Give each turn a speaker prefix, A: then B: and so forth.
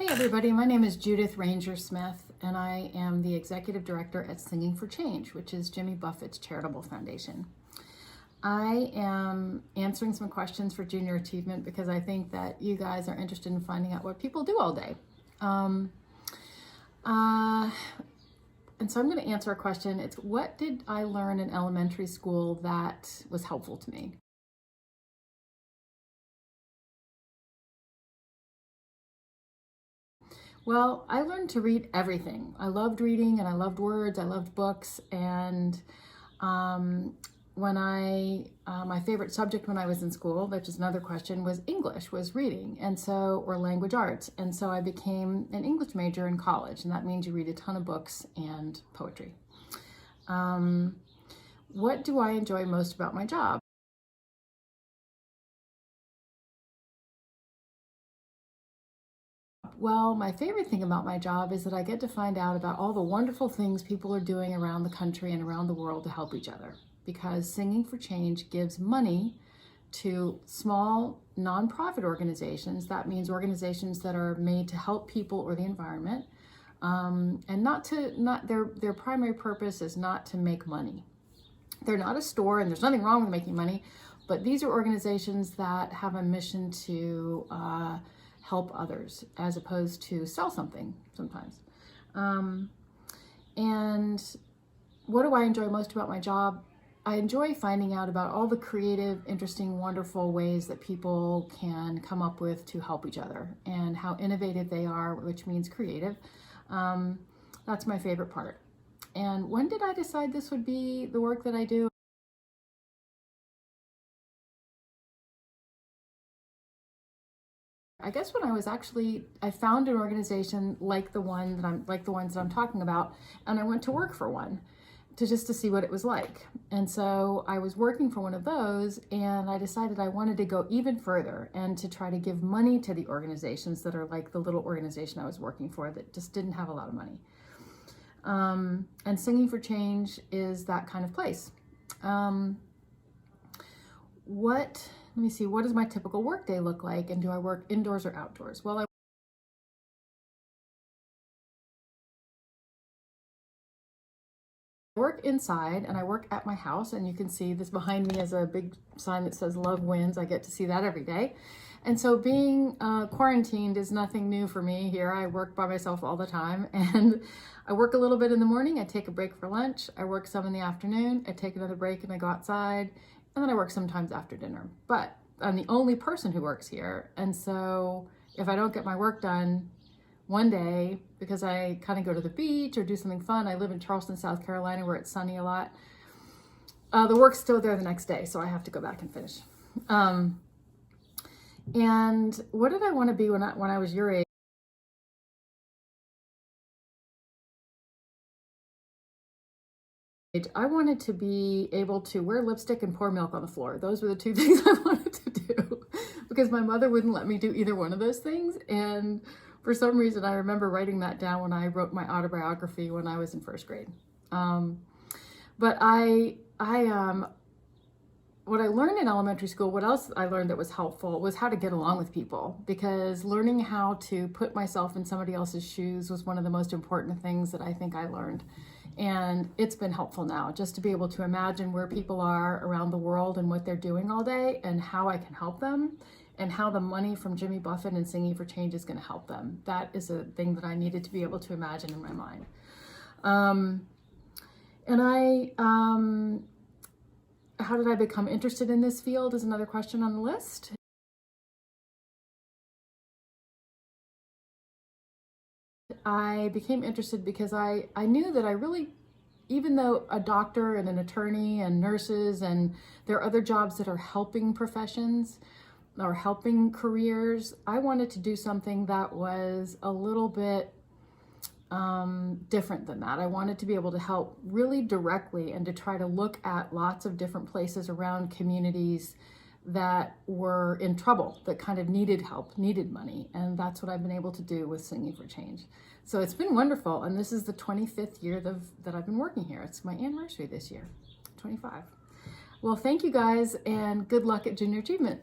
A: Hey everybody, my name is Judith Ranger Smith, and I am the Executive Director at Singing for Change, which is Jimmy Buffett's charitable foundation. I am answering some questions for junior achievement because I think that you guys are interested in finding out what people do all day. And so I'm going to answer a question. It's, what did I learn in elementary school that was helpful to me? Well, I learned to read everything. I loved reading and I loved words, I loved books, and my favorite subject when I was in school, which is another question, was English, was reading, or language arts. And so I became an English major in college, and that means you read a ton of books and poetry. What do I enjoy most about my job? Well, my favorite thing about my job is that I get to find out about all the wonderful things people are doing around the country and around the world to help each other. Because Singing for Change gives money to small nonprofit organizations. That means organizations that are made to help people or the environment. And their primary purpose is not to make money. They're not a store, and there's nothing wrong with making money, but these are organizations that have a mission to help others as opposed to sell something sometimes. And what do I enjoy most about my job? I enjoy finding out about all the creative, interesting, wonderful ways that people can come up with to help each other and how innovative they are, which means creative. That's my favorite part. And when did I decide this would be the work that I do? I guess when I found an organization like the ones that I'm talking about, and I went to work for one to see what it was like. And so I was working for one of those, and I decided I wanted to go even further and to try to give money to the organizations that are like the little organization I was working for that just didn't have a lot of money. And Singing for Change is that kind of place. Let me see, what does my typical workday look like, and do I work indoors or outdoors? Well, I work inside, and I work at my house, and you can see this behind me is a big sign that says Love Wins. I get to see that every day. And so being quarantined is nothing new for me here. I work by myself all the time, and I work a little bit in the morning, I take a break for lunch, I work some in the afternoon, I take another break and I go outside, and then I work sometimes after dinner. But I'm the only person who works here, and so if I don't get my work done one day because I kind of go to the beach or do something fun, I live in Charleston, South Carolina, where it's sunny a lot, the work's still there the next day, so I have to go back and finish. And what did I want to be when I was your age? I wanted to be able to wear lipstick and pour milk on the floor. Those were the two things I wanted to do because my mother wouldn't let me do either one of those things. And for some reason, I remember writing that down when I wrote my autobiography when I was in first grade. But what I learned in elementary school, what else I learned that was helpful was how to get along with people, because learning how to put myself in somebody else's shoes was one of the most important things that I think I learned. And it's been helpful now just to be able to imagine where people are around the world and what they're doing all day and how I can help them and how the money from Jimmy Buffett and Singing for Change is going to help them. That is a thing that I needed to be able to imagine in my mind. How did I become interested in this field is another question on the list. I became interested because I knew that I really, even though a doctor and an attorney and nurses, and there are other jobs that are helping professions or helping careers, I wanted to do something that was a little bit different than that. I wanted to be able to help really directly and to try to look at lots of different places around communities that were in trouble, that kind of needed help, needed money. And that's what I've been able to do with Singing for Change. So it's been wonderful. And this is the 25th year that I've been working here. It's my anniversary this year, 25. Well, thank you guys, and good luck at Junior Achievement.